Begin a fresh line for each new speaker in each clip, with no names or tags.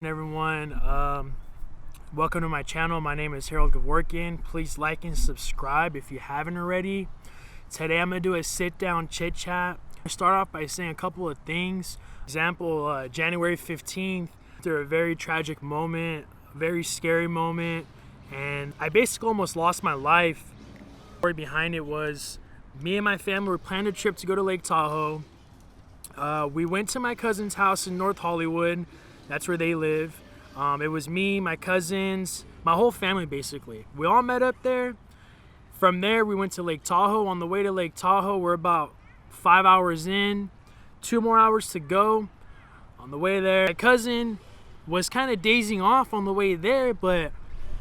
Everyone, welcome to my channel. My name is Harold Gavorkian. Please like and subscribe if you haven't already. Today I'm gonna do a sit-down chit chat. I start off by saying a couple of things. Example, January 15th, after a very tragic moment, a very scary moment, and I basically almost lost my life. The story behind it was me and my family were planning a trip to go to Lake Tahoe. We went to my cousin's house in North Hollywood. That's where they live. It was me, my cousins, my whole family basically. We all met up there. From there, we went to Lake Tahoe. On the way to Lake Tahoe, we're about 5 hours in, 2 more hours to go. On the way there, my cousin was kind of dazing off on the way there, but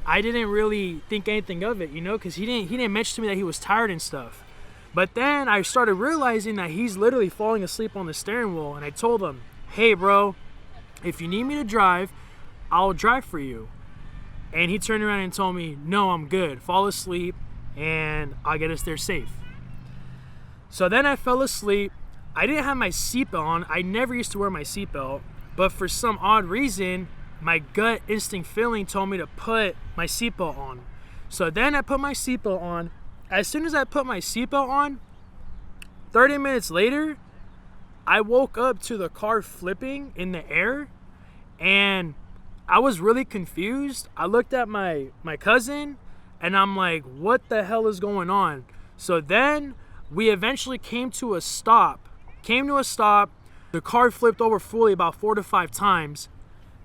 I didn't really think anything of it, because he didn't mention to me that he was tired and stuff. But then I started realizing that he's literally falling asleep on the steering wheel, and I told him, "Hey, bro, if you need me to drive, I'll drive for you." And he turned around and told me, "No, I'm good. Fall asleep and I'll get us there safe." So then I fell asleep. I didn't have my seatbelt on. I never used to wear my seatbelt, but for some odd reason, my gut instinct feeling told me to put my seatbelt on. So then I put my seatbelt on. As soon as I put my seatbelt on, 30 minutes later, I woke up to the car flipping in the air, and I was really confused. I looked at my cousin, and I'm like, what the hell is going on? So then we eventually came to a stop. The car flipped over fully about 4 to 5 times.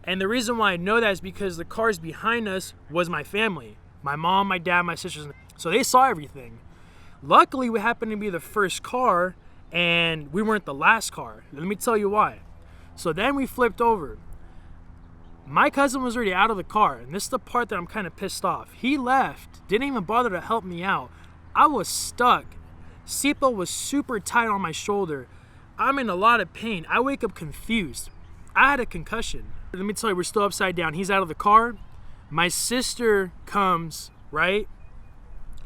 And the reason why I know that is because the cars behind us was my family. My mom, my dad, my sisters. So they saw everything. Luckily, we happened to be the first car, and we weren't the last car. Let me tell you why. So then we flipped over. My cousin was already out of the car, and this is the part that I'm kind of pissed off. He left, didn't even bother to help me out. I was stuck. Seatbelt was super tight on my shoulder. I'm in a lot of pain. I wake up confused. I had a concussion. Let me tell you, we're still upside down. He's out of the car. My sister comes, right?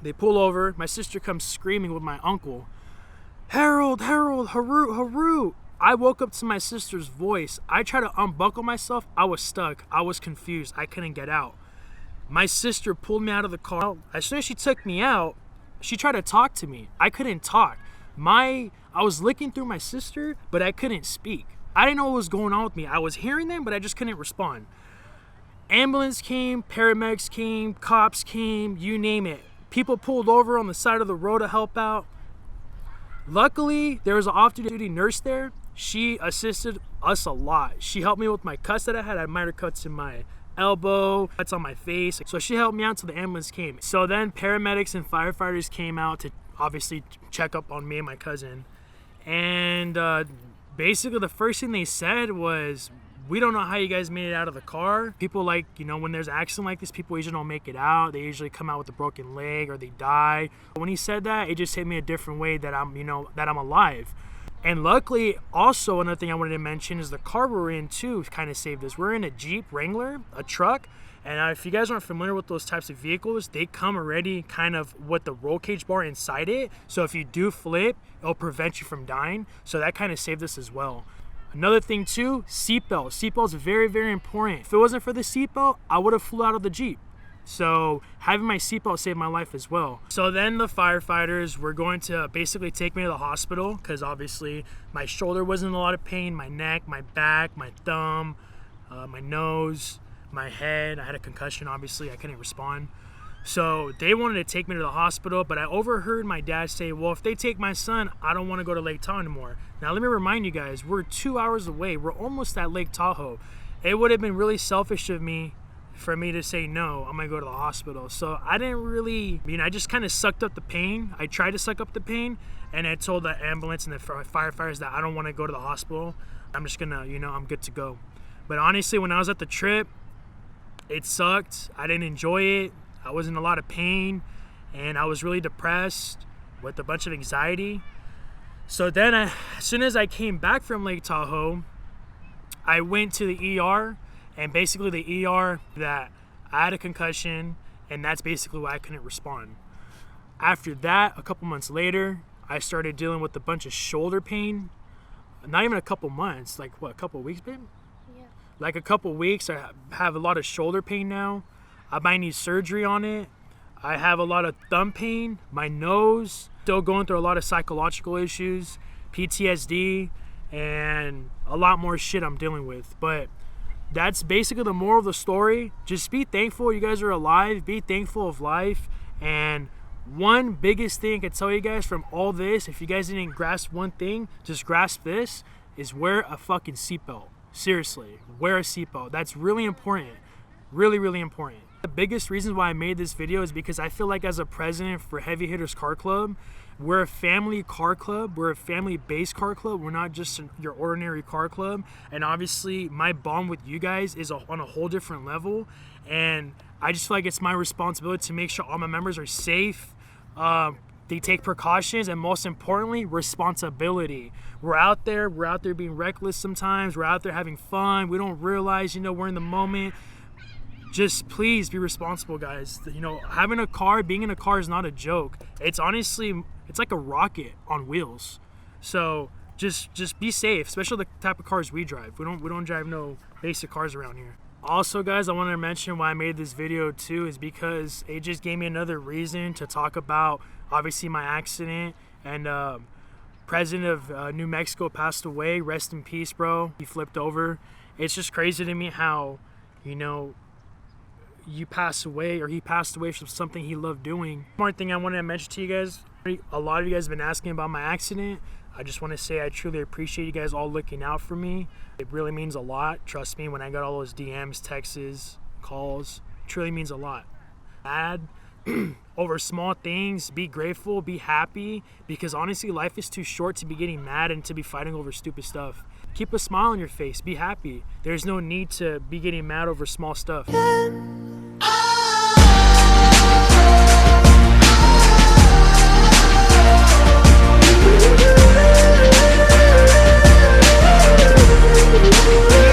They pull over. My sister comes screaming with my uncle. Harold, Haru. I woke up to my sister's voice. I tried to unbuckle myself. I was stuck. I was confused. I couldn't get out. My sister pulled me out of the car. As soon as she took me out, she tried to talk to me. I couldn't talk. I was looking through my sister, but I couldn't speak. I didn't know what was going on with me. I was hearing them, but I just couldn't respond. Ambulance came, paramedics came, cops came, you name it. People pulled over on the side of the road to help out. Luckily, there was an off-duty nurse there. She assisted us a lot. She helped me with my cuts that I had. I had minor cuts in my elbow, cuts on my face. So she helped me out until the ambulance came. So then paramedics and firefighters came out to obviously check up on me and my cousin. And basically the first thing they said was, "We don't know how you guys made it out of the car." People when there's an accident like this, people usually don't make it out. They usually come out with a broken leg or they die. When he said that, it just hit me a different way that I'm alive. And luckily, also another thing I wanted to mention is the car we're in too kind of saved us. We're in a Jeep Wrangler, a truck. And if you guys aren't familiar with those types of vehicles, they come already kind of with the roll cage bar inside it. So if you do flip, it'll prevent you from dying. So that kind of saved us as well. Another thing too, seatbelt. Seatbelt is very, very important. If it wasn't for the seatbelt, I would have flew out of the Jeep. So having my seatbelt saved my life as well. So then the firefighters were going to basically take me to the hospital because obviously my shoulder was in a lot of pain, my neck, my back, my thumb, my nose, my head. I had a concussion, obviously. I couldn't respond. So they wanted to take me to the hospital, but I overheard my dad say, "Well, if they take my son, I don't want to go to Lake Tahoe anymore." Now, let me remind you guys, we're 2 hours away. We're almost at Lake Tahoe. It would have been really selfish of me for me to say, "No, I'm going to go to the hospital." So I didn't really, I just kind of sucked up the pain. I tried to suck up the pain, and I told the ambulance and the firefighters that I don't want to go to the hospital. I'm just going to, I'm good to go. But honestly, when I was at the trip, it sucked. I didn't enjoy it. I was in a lot of pain, and I was really depressed with a bunch of anxiety. So then as soon as I came back from Lake Tahoe, I went to the ER, and basically the ER that I had a concussion, and that's basically why I couldn't respond. After that, a couple months later, I started dealing with a bunch of shoulder pain. Not even a couple months, a couple weeks, babe?
Yeah.
like a couple weeks. I have a lot of shoulder pain now. I might need surgery on it. I have a lot of thumb pain, my nose, still going through a lot of psychological issues, PTSD, and a lot more shit I'm dealing with. But that's basically the moral of the story. Just be thankful you guys are alive. Be thankful of life. And one biggest thing I can tell you guys from all this, if you guys didn't grasp one thing, just grasp this, is wear a fucking seatbelt. Seriously, wear a seatbelt. That's really important. Really, really important. The biggest reason why I made this video is because I feel like as a president for Heavy Hitters Car Club, we're a family car club. We're a family-based car club. We're not just your ordinary car club. And obviously, my bond with you guys is on a whole different level. And I just feel like it's my responsibility to make sure all my members are safe. They take precautions, and most importantly, responsibility. We're out there being reckless sometimes. We're out there having fun. We don't realize, we're in the moment. Just please be responsible, guys. Having a car, being in a car is not a joke. It's honestly, it's like a rocket on wheels. So just be safe, especially the type of cars we drive. We don't drive no basic cars around here. Also, guys, I wanted to mention why I made this video too is because it just gave me another reason to talk about, obviously, my accident. And President of New Mexico passed away. Rest in peace, bro. He flipped over. It's just crazy to me how, you pass away, or he passed away from something he loved doing. One more thing I wanted to mention to you guys. A lot of you guys have been asking about my accident. I just want to say I truly appreciate you guys all looking out for me. It really means a lot. Trust me, when I got all those DMs, texts, calls, it truly means a lot. Mad over small things, be grateful, be happy, because honestly, life is too short to be getting mad and to be fighting over stupid stuff. Keep a smile on your face, be happy. There's no need to be getting mad over small stuff.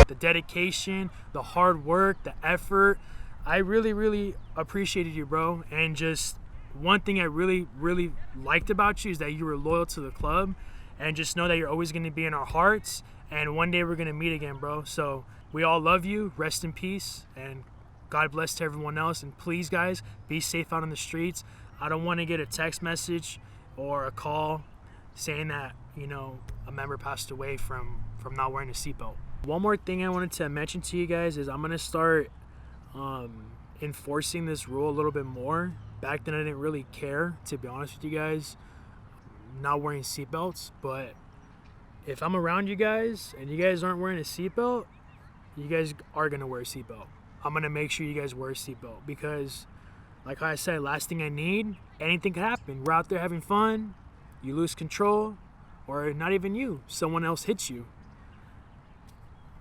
The dedication, the hard work, the effort, I really, really appreciated you, bro. And just one thing I really, really liked about you is that you were loyal to the club, and just know that you're always going to be in our hearts, and one day we're going to meet again, bro. So we all love you. Rest in peace, and God bless to everyone else. And please, guys, be safe out on the streets. I don't want to get a text message or a call saying that, a member passed away from not wearing a seatbelt. One more thing I wanted to mention to you guys is I'm going to start enforcing this rule a little bit more. Back then I didn't really care, to be honest with you guys, not wearing seatbelts. But if I'm around you guys and you guys aren't wearing a seatbelt, you guys are going to wear a seatbelt. I'm going to make sure you guys wear a seatbelt, because like I said, last thing I need, anything could happen. We're out there having fun, you lose control, or not even you, someone else hits you.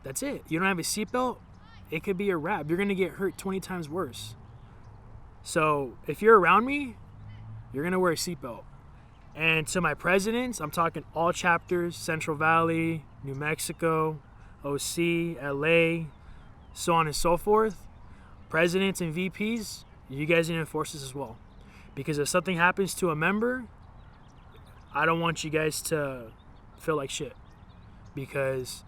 That's it. You don't have a seatbelt, it could be a wrap. You're going to get hurt 20 times worse. So if you're around me, you're going to wear a seatbelt. And to my presidents, I'm talking all chapters, Central Valley, New Mexico, OC, LA, so on and so forth. Presidents and VPs, you guys need to enforce this as well. Because if something happens to a member, I don't want you guys to feel like shit. Because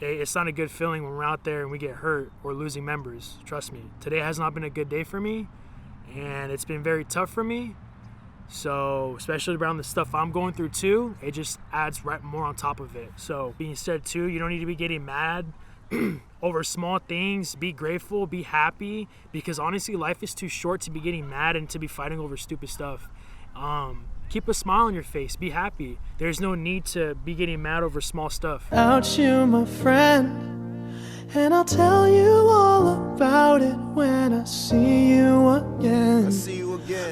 it's not a good feeling when we're out there and we get hurt or losing members. Trust me. Today has not been a good day for me, and it's been very tough for me. So, especially around the stuff I'm going through too, it just adds right more on top of it. So, being said too, you don't need to be getting mad over small things. Be grateful, be happy, because honestly, life is too short to be getting mad and to be fighting over stupid stuff. Keep a smile on your face. Be happy. There's no need to be getting mad over small stuff.
Out you, my friend, and I'll tell you all about it when I see you again.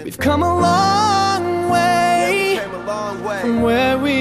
We've come a long way, from where we